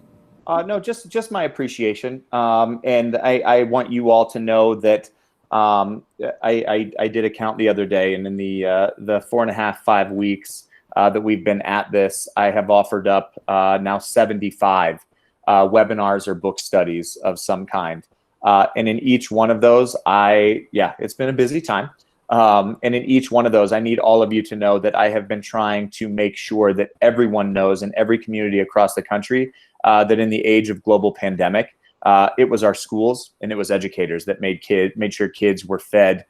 No, just my appreciation. And I want you all to know that I did a count the other day, and in the 4.5, 5 weeks that we've been at this, I have offered up now 75 webinars or book studies of some kind. And in each one of those, it's been a busy time. And in each one of those, I need all of you to know that I have been trying to make sure that everyone knows in every community across the country that in the age of global pandemic, it was our schools and it was educators that made sure kids were fed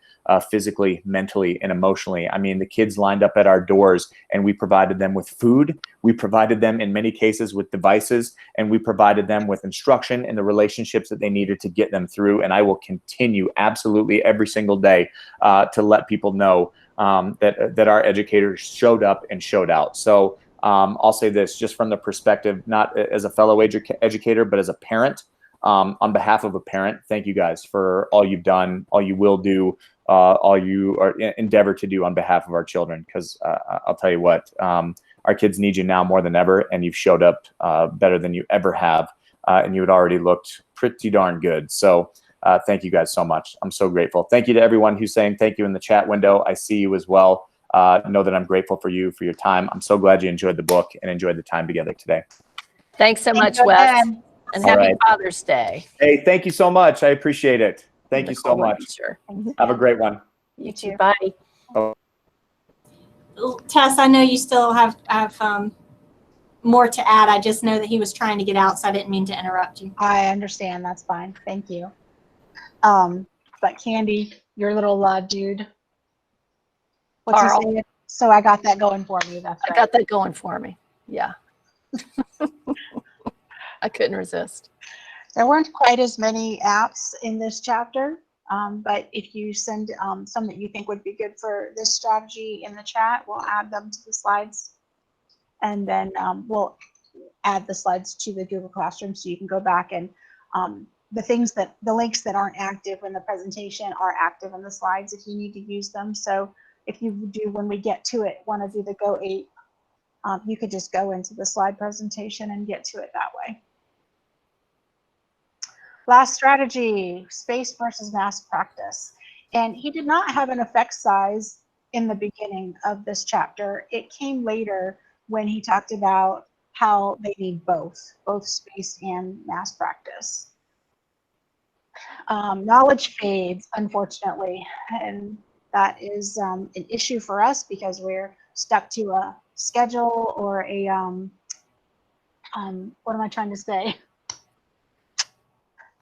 physically, mentally, and emotionally. I mean, the kids lined up at our doors and we provided them with food. We provided them in many cases with devices, and we provided them with instruction and the relationships that they needed to get them through. And I will continue absolutely every single day to let people know that our educators showed up and showed out. So I'll say this just from the perspective, not as a fellow educator, but as a parent. On behalf of a parent, thank you guys for all you've done, all you will do, all you are endeavor to do on behalf of our children. Because I'll tell you what, our kids need you now more than ever, and you've showed up better than you ever have, and you had already looked pretty darn good. So thank you guys so much. I'm so grateful. Thank you to everyone who's saying thank you in the chat window. I see you as well. Know that I'm grateful for you, for your time. I'm so glad you enjoyed the book and enjoyed the time together today. Thanks so much, you Wes. again. And All happy right. Father's Day. Hey, thank you so much. I appreciate it. Thank you so much. Sure. Have a great one. You too. too. Bye. Tess, I know you still have more to add. I just know that he was trying to get out, so I didn't mean to interrupt you. I understand. That's fine. Thank you. But Candy, your little dude. What's Carl. he saying? So I got that going for me. That's I right. got that going for me. Yeah. I couldn't resist. There weren't quite as many apps in this chapter, but if you send some that you think would be good for this strategy in the chat, we'll add them to the slides. And then we'll add the slides to the Google Classroom so you can go back and the links that aren't active in the presentation are active in the slides if you need to use them. So if you do, when we get to it, want to do the Go 8, you could just go into the slide presentation and get to it that way. Last strategy, space versus mass practice. And he did not have an effect size in the beginning of this chapter. It came later when he talked about how they need both space and mass practice. Knowledge fades, unfortunately, and that is an issue for us because we're stuck to a schedule or a, what am I trying to say?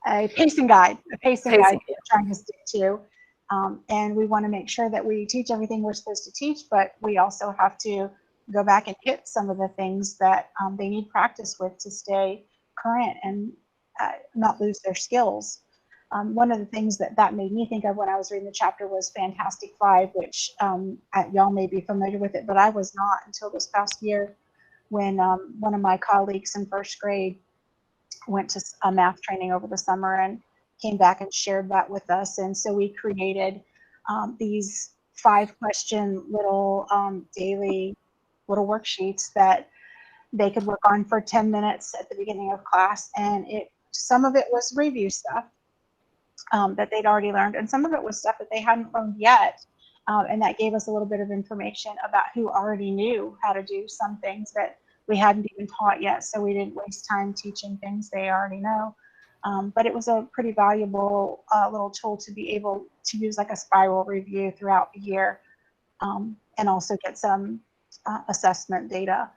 A pacing guide we're trying to stick to. And we want to make sure that we teach everything we're supposed to teach, but we also have to go back and hit some of the things that they need practice with to stay current and not lose their skills. One of the things that made me think of when I was reading the chapter was Fantastic Five, which y'all may be familiar with it, but I was not until this past year when one of my colleagues in first grade went to a math training over the summer and came back and shared that with us. And so we created these 5-question little daily little worksheets that they could work on for 10 minutes at the beginning of class. And some of it was review stuff that they'd already learned, and some of it was stuff that they hadn't learned yet. And that gave us a little bit of information about who already knew how to do some things that we hadn't even taught yet, so we didn't waste time teaching things they already know. But it was a pretty valuable little tool to be able to use like a spiral review throughout the year, and also get some assessment data.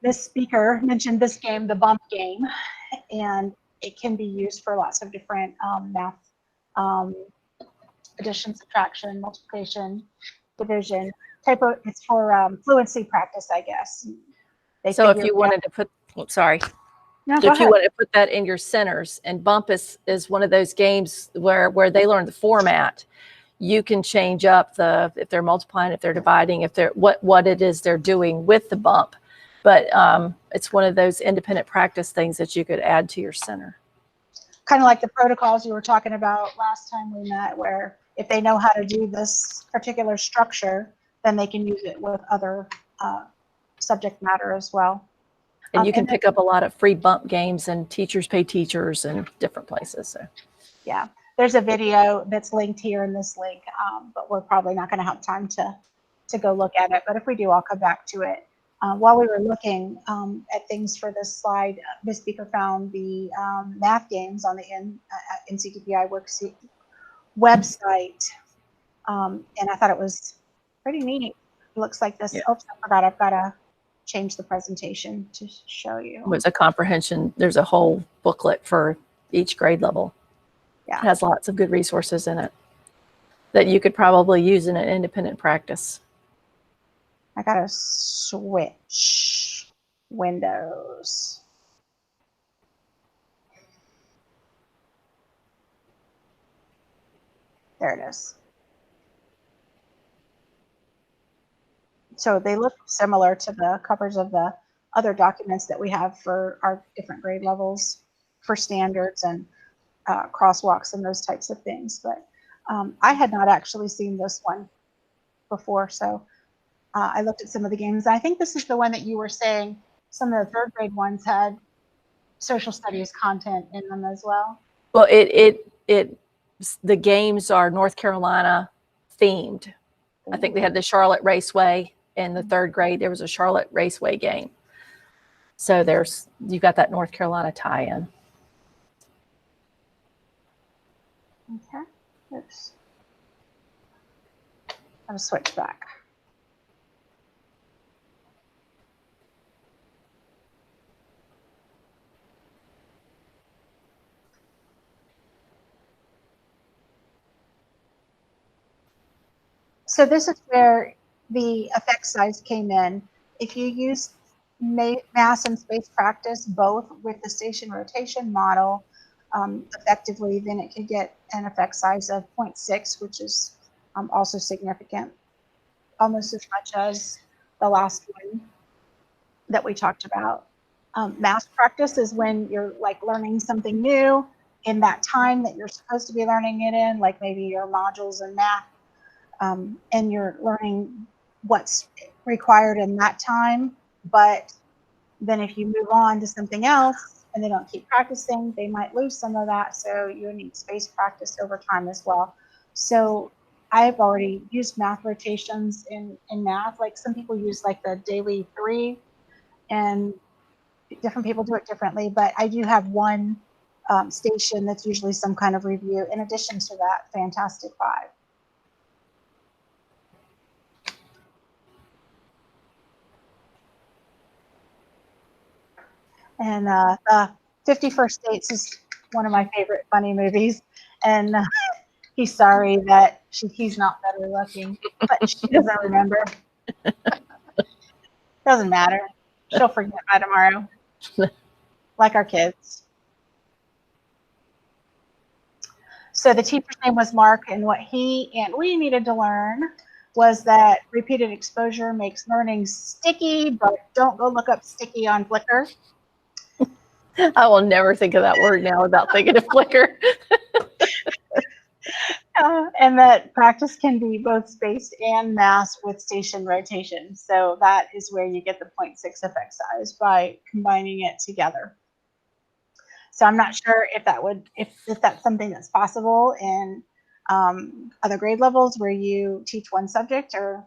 This speaker mentioned this game, the bump game, and it can be used for lots of different math, addition, subtraction, multiplication, division. It's for fluency practice, I guess. So if you wanted to put, No, if you want to put that in your centers, and bump is one of those games where they learn the format. You can change up if they're multiplying, if they're dividing, if they're what it is they're doing with the bump. But it's one of those independent practice things that you could add to your center. kind of like the protocols you were talking about last time we met, where if they know how to do this particular structure, then they can use it with other subject matter as well. And you can pick up a lot of free bump games and teachers pay teachers and different places. So yeah, there's a video that's linked here in this link, but we're probably not going to have time to go look at it. But if we do, I'll come back to it. While we were looking at things for this slide, Ms. Beaker found the math games on the NCTPI worksheet website, and I thought it was pretty neat. It looks like this. Yeah. Oops, I forgot. I've got to change the presentation to show you. It's a comprehension. There's a whole booklet for each grade level. Yeah. It has lots of good resources in it that you could probably use in an independent practice. I got to switch windows. There it is. So they look similar to the covers of the other documents that we have for our different grade levels for standards and crosswalks and those types of things. But I had not actually seen this one before. So I looked at some of the games. I think this is the one that you were saying some of the third grade ones had social studies content in them as well. Well, the games are North Carolina themed. I think they had the Charlotte Raceway in the third grade. There was a Charlotte Raceway game. So you've got that North Carolina tie-in. Okay. Oops. I'm going to switch back. So this is where the effect size came in. If you use mass and space practice both with the station rotation model effectively, then it could get an effect size of 0.6, which is also significant, almost as much as the last one that we talked about. Mass practice is when you're like learning something new in that time that you're supposed to be learning it in, like maybe your modules in math. And you're learning what's required in that time. But then if you move on to something else and they don't keep practicing, they might lose some of that. So you need space practice over time as well. So I've already used math rotations in math. Like some people use like the daily 3, and different people do it differently. But I do have one station that's usually some kind of review in addition to that Fantastic 5. And 51st Dates is one of my favorite funny movies. And he's sorry that he's not better looking, but she doesn't remember. Doesn't matter. She'll forget by tomorrow, like our kids. So the teacher's name was Mark, and what he and we needed to learn was that repeated exposure makes learning sticky, but don't go look up sticky on Flickr. I will never think of that word now without thinking of Flickr. And that practice can be both spaced and mass with station rotation. So that is where you get the 0.6 effect size by combining it together. So I'm not sure if that's something that's possible in other grade levels where you teach one subject, or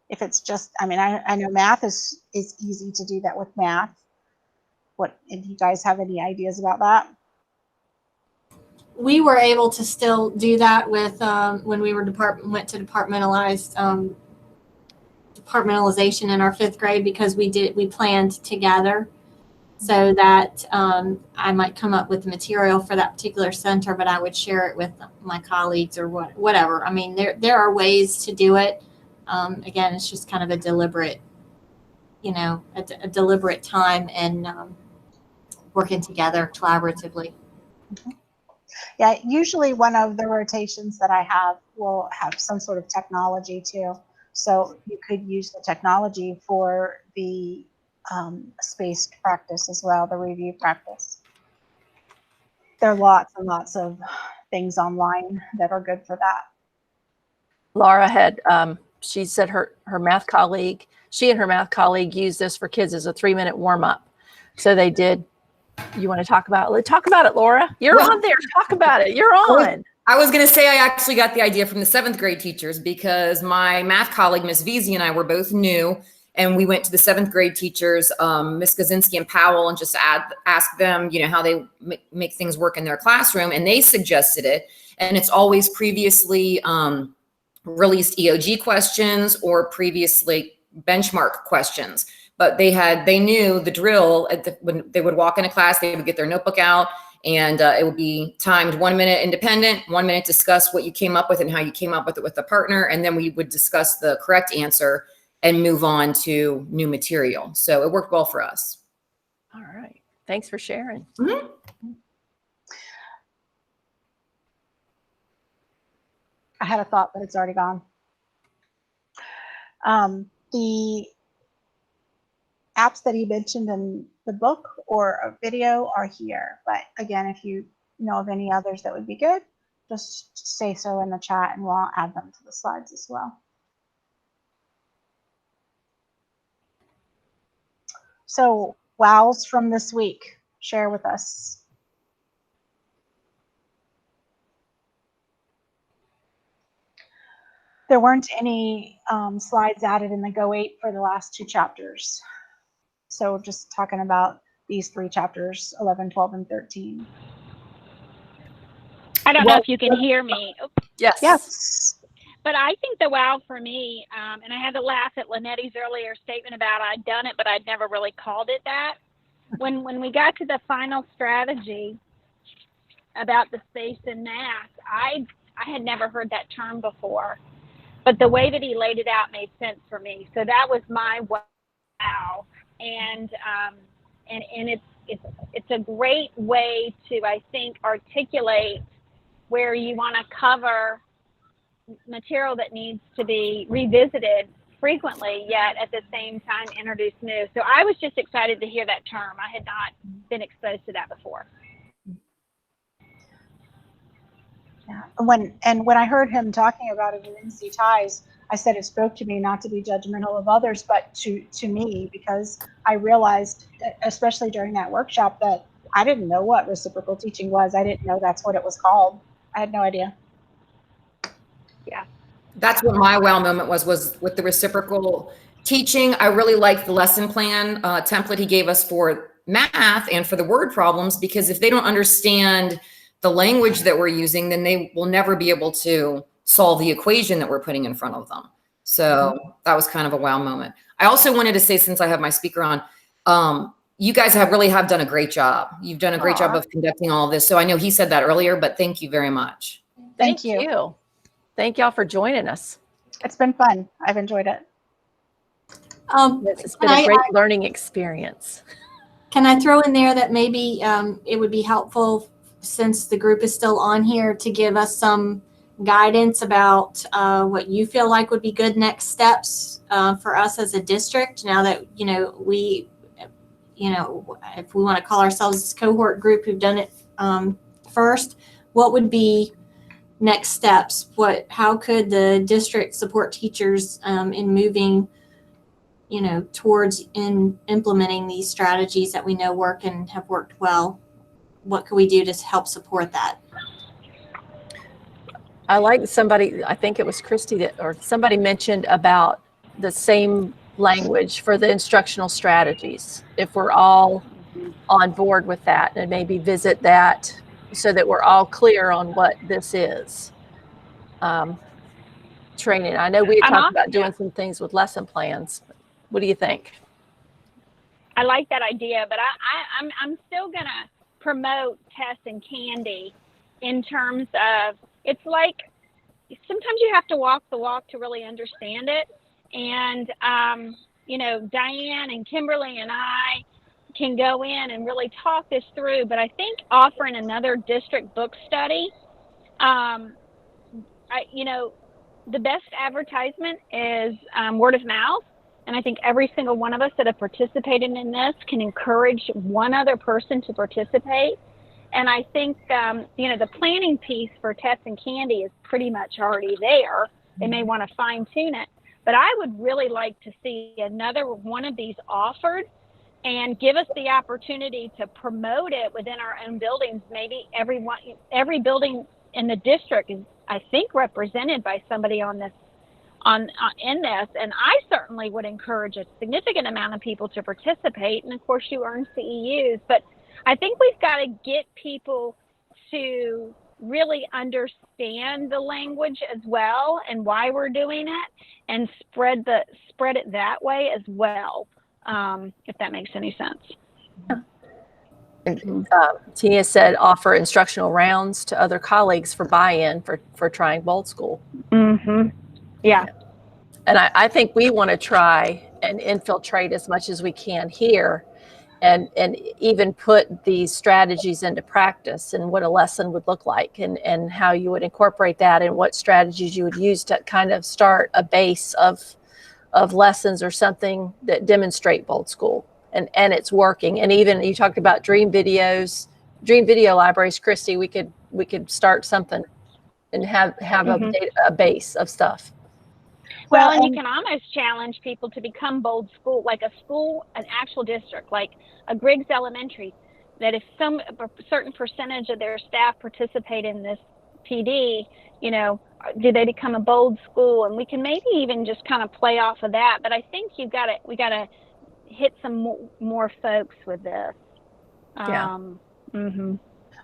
if it's just, I mean, I know math is easy to do that with math. If you guys have any ideas about that? We were able to still do that with when we went to departmentalization in our 5th grade, because we planned together, so that I might come up with the material for that particular center, but I would share it with my colleagues or whatever. I mean, there are ways to do it. Again, it's just kind of a deliberate, a deliberate time and working together collaboratively. Mm-hmm. Yeah, usually one of the rotations that I have will have some sort of technology too. So you could use the technology for the spaced practice as well, the review practice. There are lots and lots of things online that are good for that. Laura had, she said her math colleague, she and her math colleague used this for kids as a 3-minute warm up. So they did. You want to talk about it, Laura? You're on there. Talk about it. You're on. I was going to say I actually got the idea from the 7th grade teachers because my math colleague, Miss Veazey, and I were both new. And we went to the 7th grade teachers, Miss Kaczynski and Powell, and just asked them, how they make things work in their classroom. And they suggested it. And it's always previously released EOG questions or previously benchmark questions. But they knew the drill when they would walk into class, they would get their notebook out. And it would be timed 1 minute independent, 1 minute discuss what you came up with and how you came up with it with a partner. And then we would discuss the correct answer and move on to new material. So it worked well for us. All right. Thanks for sharing. Mm-hmm. I had a thought, but it's already gone. The apps that he mentioned in the book or a video are here. But again, if you know of any others that would be good, just say so in the chat and we'll add them to the slides as well. So wows from this week, share with us. There weren't any slides added in the Go 8 for the last 2 chapters. So just talking about these 3 chapters, 11, 12, and 13. I don't know if you can hear me. Yes. Yes. But I think the wow for me, and I had to laugh at Lynette's earlier statement about I'd done it, but I'd never really called it that. When we got to the final strategy about the space in math, I had never heard that term before. But the way that he laid it out made sense for me. So that was my wow. And it's a great way to, I think, articulate where you want to cover material that needs to be revisited frequently, yet at the same time introduce new. So I was just excited to hear that term. I had not been exposed to that before. Yeah. When I heard him talking about it in NC Ties, I said it spoke to me not to be judgmental of others, but to me, because I realized, especially during that workshop, that I didn't know what reciprocal teaching was. I didn't know that's what it was called. I had no idea. Yeah. That's what my wow moment was with the reciprocal teaching. I really liked the lesson plan template he gave us for math and for the word problems, because if they don't understand the language that we're using, then they will never be able to solve the equation that we're putting in front of them. So that was kind of a wow moment. I also wanted to say, since I have my speaker on, you guys have done a great job. You've done a great job of conducting all of this. So I know he said that earlier, but thank you very much. Thank you. Thank y'all for joining us. It's been fun. I've enjoyed it. It's been a great learning experience. Can I throw in there that maybe it would be helpful, since the group is still on here, to give us some guidance about what you feel like would be good next steps for us as a district, now that, we, if we want to call ourselves this cohort group who've done it first, what would be next steps? How could the district support teachers in moving, towards implementing these strategies that we know work and have worked well? What can we do to help support that? I like somebody, I think it was Christy or somebody mentioned about the same language for the instructional strategies. If we're all on board with that, and maybe visit that so that we're all clear on what this is. Training. I know we had talked about doing some things with lesson plans. What do you think? I like that idea, but I'm still gonna promote Tess and Candy in terms of, it's like sometimes you have to walk the walk to really understand it. And Diane and Kimberly and I can go in and really talk this through, but I think offering another district book study, the best advertisement is word of mouth. And I think every single one of us that have participated in this can encourage one other person to participate. And I think, the planning piece for Tess and Candy is pretty much already there. They may want to fine tune it, but I would really like to see another one of these offered and give us the opportunity to promote it within our own buildings. Maybe every building in the district is, I think, represented by somebody in this. And I certainly would encourage a significant amount of people to participate. And of course, you earn CEUs, but I think we've got to get people to really understand the language as well and why we're doing it, and spread it that way as well, if that makes any sense. Tia said offer instructional rounds to other colleagues for buy-in for trying Bold School. Mm-hmm. Yeah. And I think we want to try and infiltrate as much as we can here, and even put these strategies into practice and what a lesson would look like, and how you would incorporate that, and what strategies you would use to kind of start a base of lessons or something that demonstrate Bold School. And it's working. And even you talked about dream video libraries, Christy, we could start something and have a base of stuff. Well, and you can almost challenge people to become Bold School, like an actual district, like a Griggs Elementary, that if a certain percentage of their staff participate in this PD, do they become a Bold School? And we can maybe even just kind of play off of that. But I think we got to hit some more folks with this. Yeah. Mm-hmm.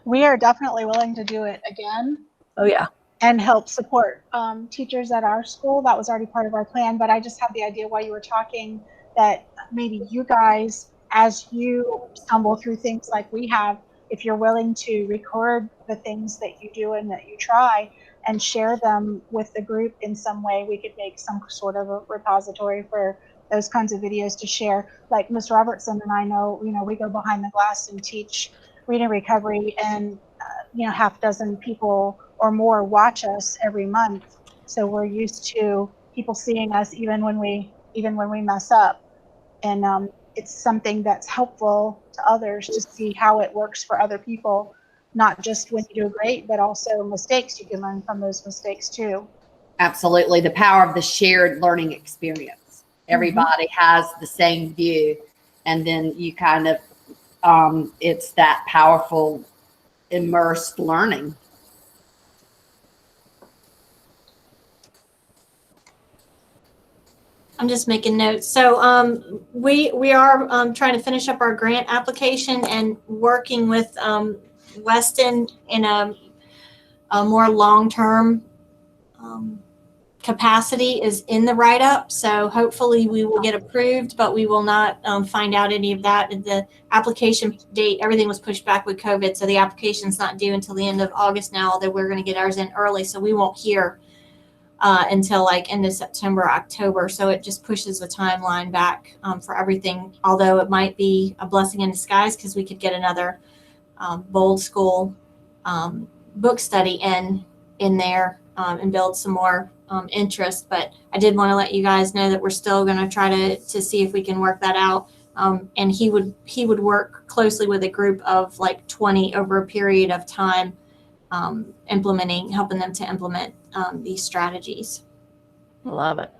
We are definitely willing to do it again. Oh yeah. And help support teachers at our school. That was already part of our plan, but I just had the idea while you were talking that maybe you guys, as you stumble through things like we have, if you're willing to record the things that you do and that you try and share them with the group in some way, we could make some sort of a repository for those kinds of videos to share. Like Ms. Robertson and I know, we go behind the glass and teach reading recovery, and half dozen people or more watch us every month. So we're used to people seeing us even when we mess up. And it's something that's helpful to others to see how it works for other people, not just when you do great, but also mistakes. You can learn from those mistakes too. Absolutely. The power of the shared learning experience. Everybody has the same view, and then you kind of, it's that powerful immersed learning. I'm just making notes. So we are trying to finish up our grant application and working with Weston in a more long-term capacity is in the write-up. So hopefully we will get approved, but we will not find out any of that. The application date, everything was pushed back with COVID. So the application's not due until the end of August now, although we're going to get ours in early. So we won't hear until like end of September, October. So it just pushes the timeline back for everything. Although it might be a blessing in disguise because we could get another Bold School book study in there and build some more interest. But I did want to let you guys know that we're still going to try to see if we can work that out. And he would work closely with a group of like 20 over a period of time, helping them to implement these strategies. Love it.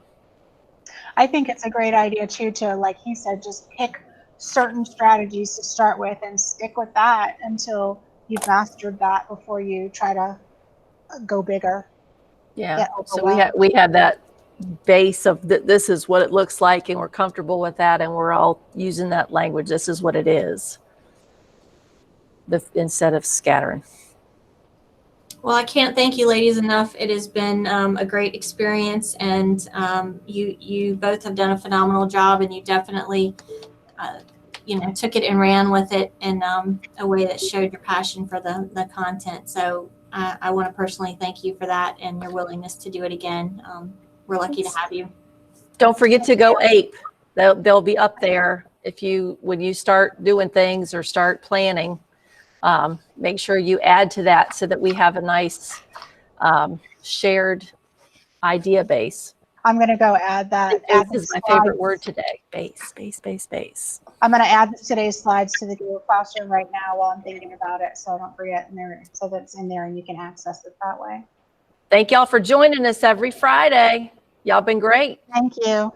I think it's a great idea too, to, like he said, just pick certain strategies to start with and stick with that until you've mastered that before you try to go bigger. Yeah. So we have that base of this is what it looks like, and we're comfortable with that, and we're all using that language. This is what it is. Instead of scattering. Well, I can't thank you ladies enough. It has been a great experience, and you both have done a phenomenal job, and you definitely took it and ran with it in a way that showed your passion for the content. So I want to personally thank you for that and your willingness to do it again. We're lucky to have you. Don't forget to go APE. They'll be up there when you start doing things or start planning. Make sure you add to that so that we have a nice shared idea base. I'm going to go add that. Add Base is the my favorite slides. word today. Base. I'm going to add today's slides to the Google Classroom right now while I'm thinking about it, so I don't forget. And there, so that's in there, and you can access it that way. Thank y'all for joining us every Friday. Y'all been great. Thank you.